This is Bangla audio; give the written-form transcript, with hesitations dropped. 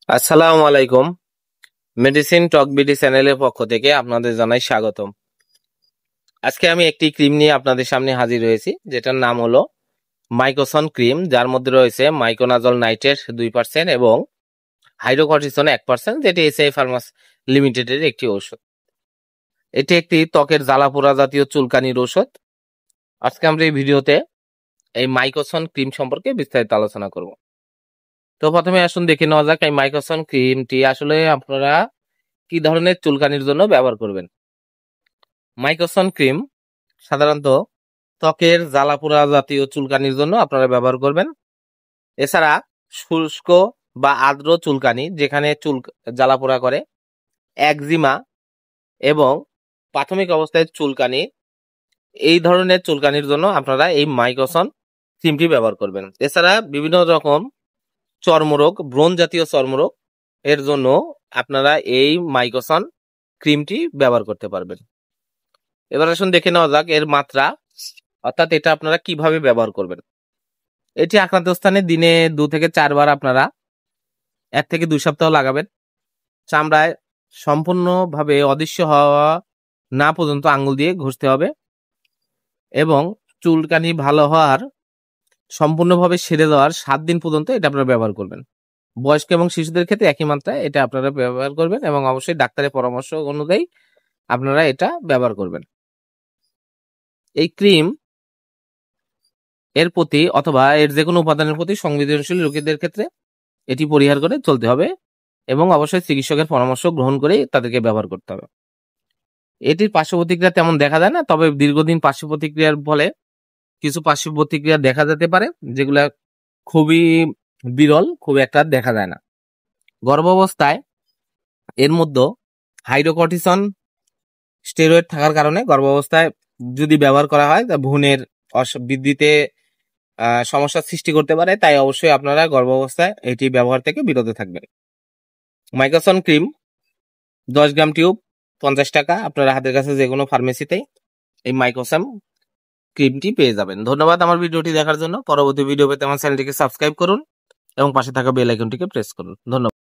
আসসালামু আলাইকুম। মেডিসিন টক বিডি চ্যানেলের পক্ষ থেকে আপনাদের জানাই স্বাগতম। আজকে আমি একটি ক্রিম নিয়ে আপনাদের সামনে হাজির হয়েছি, যেটার নাম হলো মাইকোসন ক্রিম, যার মধ্যে রয়েছে মাইকোনাজল নাইট্রেট 2% এবং হাইড্রোকর্টিসন 1%, যেটি এসআই ফার্মাস লিমিটেডের একটি ঔষধ। এটি একটি ত্বকের জ্বালাপোড়া জাতীয় চুলকানির ঔষধ। আজকে আমরা এই ভিডিওতে এই মাইকোসন ক্রিম সম্পর্কে বিস্তারিত আলোচনা করব। তো প্রথমে আসুন দেখে নেওয়া যাক এই মাইকোসন ক্রিমটি আসলে আপনারা কি ধরনের চুলকানির জন্য ব্যবহার করবেন। মাইকোসন ক্রিম সাধারণত ত্বকের জ্বালাপোড়া জাতীয় চুলকানির জন্য আপনারা ব্যবহার করবেন। এছাড়া শুষ্ক বা আর্দ্র চুলকানি, যেখানে চুল জ্বালাপোড়া করে, একজিমা এবং প্রাথমিক অবস্থায় চুলকানি, এই ধরনের চুলকানির জন্য আপনারা এই মাইকোসন ক্রিমটি ব্যবহার করবেন। এছাড়া বিভিন্ন রকম চর্মরোগ, ব্রণ জাতীয় চর্মরোগ এর জন্য আপনারা এই মাইকোসন ক্রিমটি ব্যবহার করতে পারবেন। এবার আসুন দেখে নেওয়া যাক এর মাত্রা, অর্থাৎ এটা আপনারা কিভাবে ব্যবহার করবেন। এটি আক্রান্ত স্থানে দিনে 2 থেকে 4 বার আপনারা 1 থেকে 2 সপ্তাহ লাগাবেন। চামড়ায় সম্পূর্ণভাবে অদৃশ্য হওয়া না পর্যন্ত আঙ্গুল দিয়ে ঘষতে হবে এবং চুলকানি ভালো হওয়ার, সম্পূর্ণভাবে সেরে যাওয়ার 7 দিন পর্যন্ত এটা আপনারা ব্যবহার করবেন। বয়স্ক এবং শিশুদের ক্ষেত্রে একই মাত্রায় এটা আপনারা ব্যবহার করবেন এবং অবশ্যই ডাক্তারের পরামর্শ অনুযায়ী আপনারা এটা ব্যবহার করবেন। এই ক্রিম এর প্রতি অথবা এর যে কোনো উপাদানের প্রতি সংবেদনশীল রোগীদের ক্ষেত্রে এটি পরিহার করে চলতে হবে এবং অবশ্যই চিকিৎসকের পরামর্শ গ্রহণ করে তাদেরকে ব্যবহার করতে হবে। এটির পার্শ্ব প্রতিক্রিয়া তেমন দেখা যায় না, তবে দীর্ঘদিন পার্শ্ব প্রতিক্রিয়ার ফলে কিছু পার্শ্ব প্রতিক্রিয়া দেখা যেতে পারে, যেগুলা খুবই বিরল, খুব একটা দেখা যায় না। গর্ভাবস্থায় এর মধ্যে হাইড্রোকর্টিসন স্টেরয়েড থাকার কারণে গর্ভাবস্থায় যদি ব্যবহার করা হয় তা ভ্রূণের বৃদ্ধিতে সমস্যার সৃষ্টি করতে পারে, তাই অবশ্যই আপনারা গর্ভাবস্থায় এটি ব্যবহার থেকে বিরত থাকবেন। মাইকোসন ক্রিম 10 গ্রাম টিউব 50 টাকা, আপনারা হাতের কাছে যে কোনো ফার্মেসিতেই এই মাইকোসন ক্রিমটি পেয়ে যাবেন। ধন্যবাদ আমার ভিডিওটি দেখার জন্য। পরবর্তী ভিডিও পেতে আমার চ্যানেলটিকে সাবস্ক্রাইব করুন এবং পাশে থাকা বেল আইকনটিকে প্রেস করুন। ধন্যবাদ।